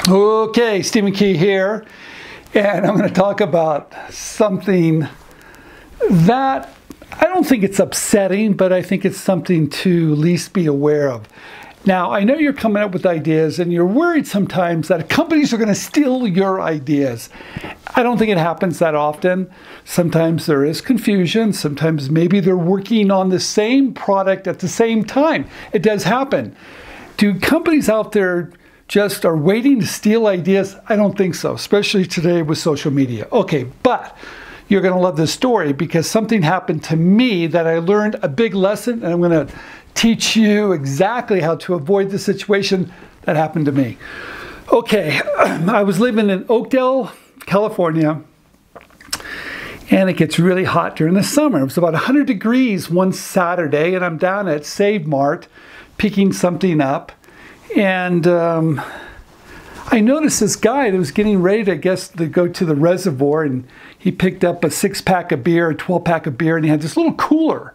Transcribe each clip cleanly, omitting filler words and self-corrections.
Okay, Stephen Key here, and I'm going to talk about something that I don't think it's upsetting, but I think it's something to at least be aware of. Now, I know you're coming up with ideas and you're worried sometimes that companies are going to steal your ideas. I don't think it happens that often. Sometimes there is confusion. Sometimes maybe they're working on the same product at the same time. It does happen. Do companies out there just are waiting to steal ideas? I don't think so, especially today with social media. Okay, but you're going to love this story because something happened to me that I learned a big lesson, and I'm going to teach you exactly how to avoid the situation that happened to me. Okay, I was living in Oakdale, California, and it gets really hot during the summer. It was about 100 degrees one Saturday, and I'm down at Save Mart picking something up, and I noticed this guy that was getting ready to, to go to the reservoir, and he picked up a 6-pack of beer, a 12-pack of beer, and he had this little cooler.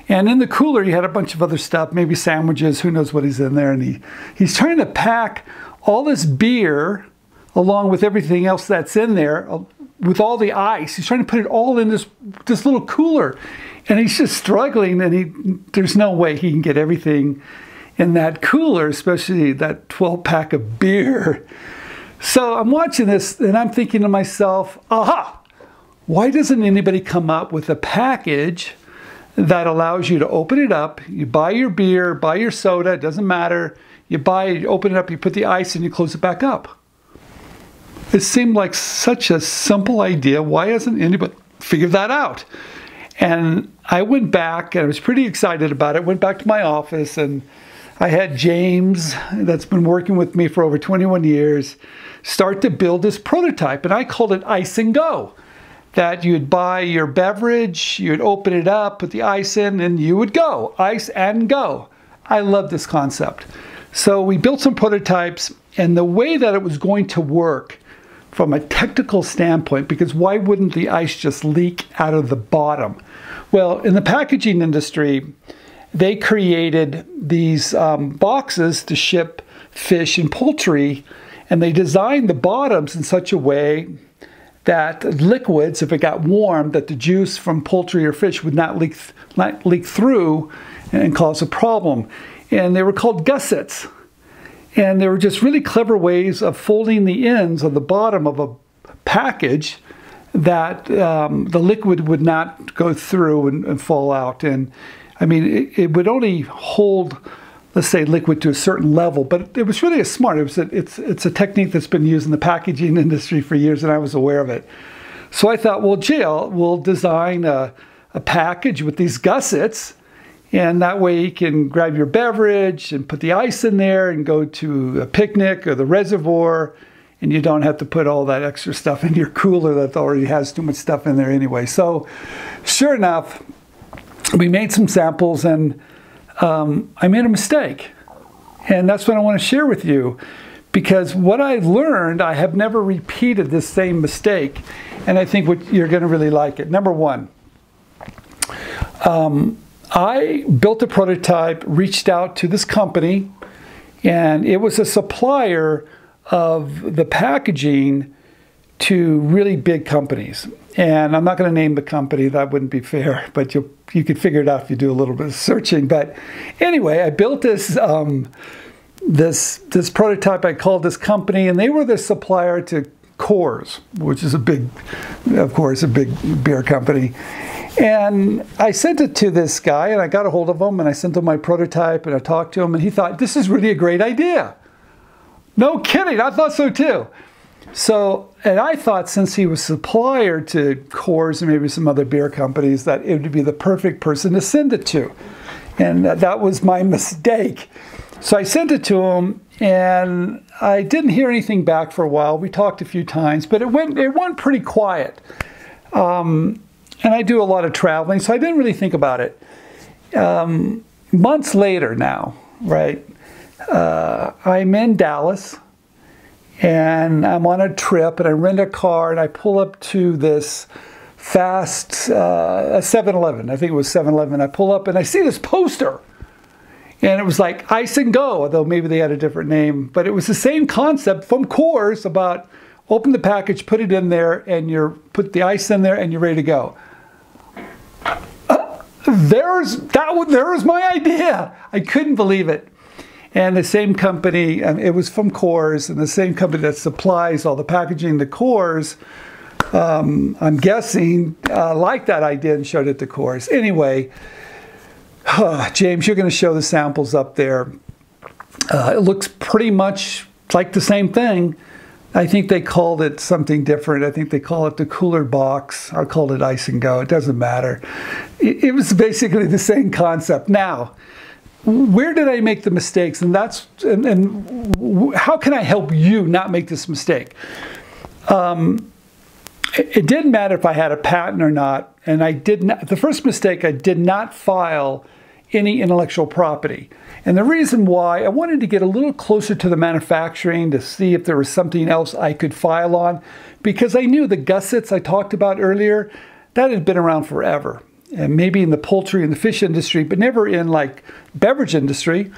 And in the cooler, he had a bunch of other stuff, maybe sandwiches, who knows what he's in there. And he's trying to pack all this beer along with everything else that's in there, with all the ice. He's trying to put it all in this little cooler. And he's just struggling, and there's no way he can get everything in that cooler, especially that 12-pack of beer. So I'm watching this, and I'm thinking to myself, aha, why doesn't anybody come up with a package that allows you to open it up? You buy your beer, buy your soda, it doesn't matter. You open it up, you put the ice in, you close it back up. It seemed like such a simple idea. Why hasn't anybody figured that out? And I went back, and I was pretty excited about it. Went back to my office, and I had James, that's been working with me for over 21 years, start to build this prototype, and I called it Ice and Go. That you'd buy your beverage, you'd open it up, put the ice in, and you would go. Ice and go. I love this concept. So we built some prototypes, and the way that it was going to work from a technical standpoint, because why wouldn't the ice just leak out of the bottom? Well, in the packaging industry, they created these boxes to ship fish and poultry, and they designed the bottoms in such a way that liquids, if it got warm, that the juice from poultry or fish would not leak through and cause a problem. And they were called gussets. And they were just really clever ways of folding the ends on the bottom of a package that the liquid would not go through and fall out. And I mean, it would only hold, let's say, liquid to a certain level, but it was really smart. It's a technique that's been used in the packaging industry for years, and I was aware of it. So I thought, well, gee, we'll design a package with these gussets, and that way you can grab your beverage and put the ice in there and go to a picnic or the reservoir, and you don't have to put all that extra stuff in your cooler that already has too much stuff in there anyway. So sure enough, we made some samples, and I made a mistake. And that's what I want to share with you, because what I learned, I have never repeated this same mistake, and I think you're going to really like it. Number one, I built a prototype, reached out to this company, and it was a supplier of the packaging to really big companies. And I'm not going to name the company, that wouldn't be fair, but you could figure it out if you do a little bit of searching. But anyway, I built this this prototype. I called this company, and they were the supplier to Coors, which is of course, a big beer company. And I sent it to this guy, and I got a hold of him, and I sent him my prototype, and I talked to him, and he thought, this is really a great idea. No kidding, I thought so too. So, and I thought, since he was supplier to Coors and maybe some other beer companies, that it would be the perfect person to send it to. And that was my mistake. So I sent it to him, and I didn't hear anything back for a while. We talked a few times, but it went pretty quiet. And I do a lot of traveling, so I didn't really think about it. Months later now, right, I'm in Dallas, and I'm on a trip, and I rent a car, and I pull up to this fast, a 7-Eleven. I think it was 7-Eleven. I pull up, and I see this poster. And it was like Ice and Go, although maybe they had a different name. But it was the same concept from Coors about open the package, put it in there, and you put the ice in there, and you're ready to go. There's my idea. I couldn't believe it. And the same company, it was from Coors, and the same company that supplies all the packaging to Coors, I'm guessing, liked that idea and showed it to Coors. Anyway, James, you're going to show the samples up there. It looks pretty much like the same thing. I think they called it something different. I think they call it the cooler box. I called it Ice and Go. It doesn't matter. It was basically the same concept. Now, where did I make the mistakes? And how can I help you not make this mistake? It didn't matter if I had a patent or not. And I did not. The first mistake, I did not file any intellectual property. And the reason why, I wanted to get a little closer to the manufacturing to see if there was something else I could file on, because I knew the gussets I talked about earlier, that had been around forever. And maybe in the poultry and the fish industry, but never in like beverage industry.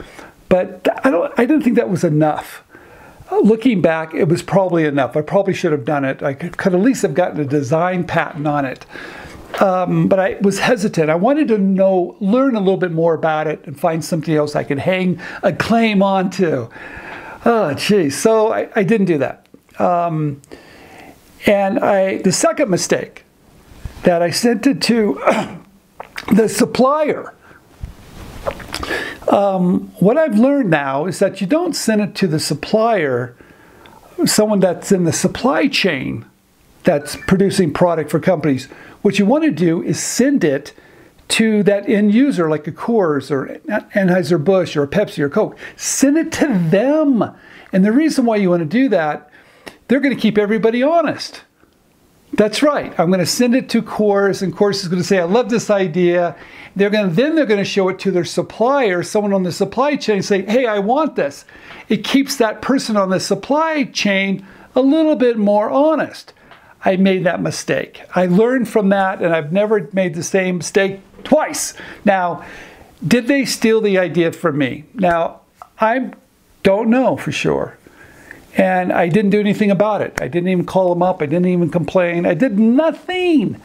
But I didn't think that was enough. Looking back, it was probably enough. I probably should have done it. I could at least have gotten a design patent on it. But I was hesitant. I wanted to learn a little bit more about it and find something else I could hang a claim onto. Oh, geez. So I didn't do that. And the second mistake, that I sent it to the supplier. What I've learned now is that you don't send it to the supplier, someone that's in the supply chain that's producing product for companies. What you want to do is send it to that end user, like a Coors or Anheuser-Busch or Pepsi or Coke. Send it to them. And the reason why you want to do that, they're going to keep everybody honest. That's right. I'm going to send it to Coors, and Coors is going to say, I love this idea. Then they're going to show it to their supplier, someone on the supply chain, and say, hey, I want this. It keeps that person on the supply chain a little bit more honest. I made that mistake. I learned from that, and I've never made the same mistake twice. Now, did they steal the idea from me? Now, I don't know for sure. And I didn't do anything about it. I didn't even call them up. I didn't even complain. I did nothing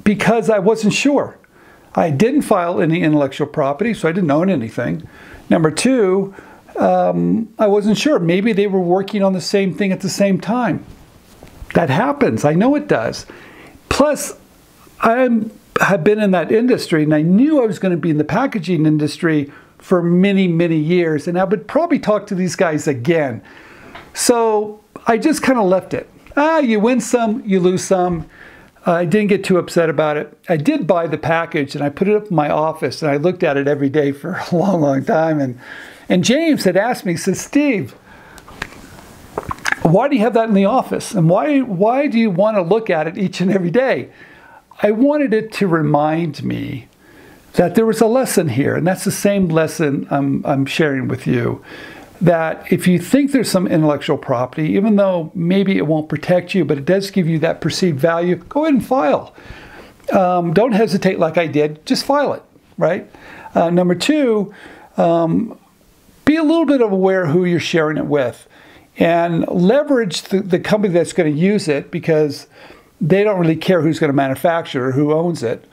because I wasn't sure. I didn't file any intellectual property, so I didn't own anything. Number two, I wasn't sure. Maybe they were working on the same thing at the same time. That happens. I know it does. Plus, I have been in that industry, and I knew I was going to be in the packaging industry for many, many years, and I would probably talk to these guys again. So I just kind of left it. You win some, you lose some. I didn't get too upset about it. I did buy the package, and I put it up in my office, and I looked at it every day for a long, long time. And James had asked me, he said, Steve, why do you have that in the office? And why do you want to look at it each and every day? I wanted it to remind me that there was a lesson here, and that's the same lesson I'm sharing with you. That if you think there's some intellectual property, even though maybe it won't protect you, but it does give you that perceived value, go ahead and file. Don't hesitate like I did, just file it, right? Number two, be a little bit aware who you're sharing it with, and leverage the company that's going to use it, because they don't really care who's going to manufacture or who owns it.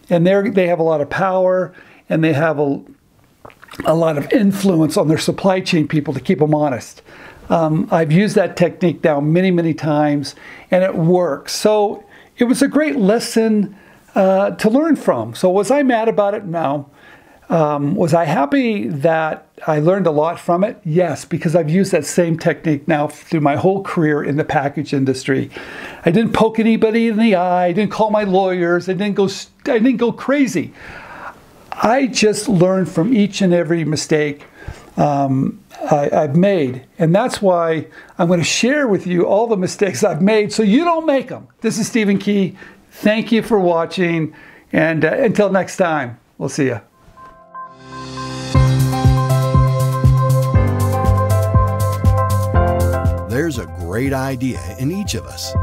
And they have a lot of power, and they have a lot of influence on their supply chain people to keep them honest. I've used that technique now many, many times, and it works. So it was a great lesson to learn from. So was I mad about it? No. Was I happy that I learned a lot from it? Yes, because I've used that same technique now through my whole career in the package industry. I didn't poke anybody in the eye. I didn't call my lawyers. I didn't go crazy. I just learned from each and every mistake I've made. And that's why I'm going to share with you all the mistakes I've made so you don't make them. This is Stephen Key. Thank you for watching. And until next time, we'll see you. There's a great idea in each of us.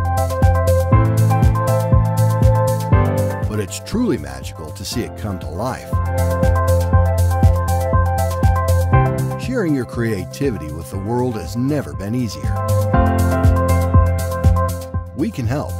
But it's truly magical to see it come to life. sharing your creativity with the world has never been easier. We can help.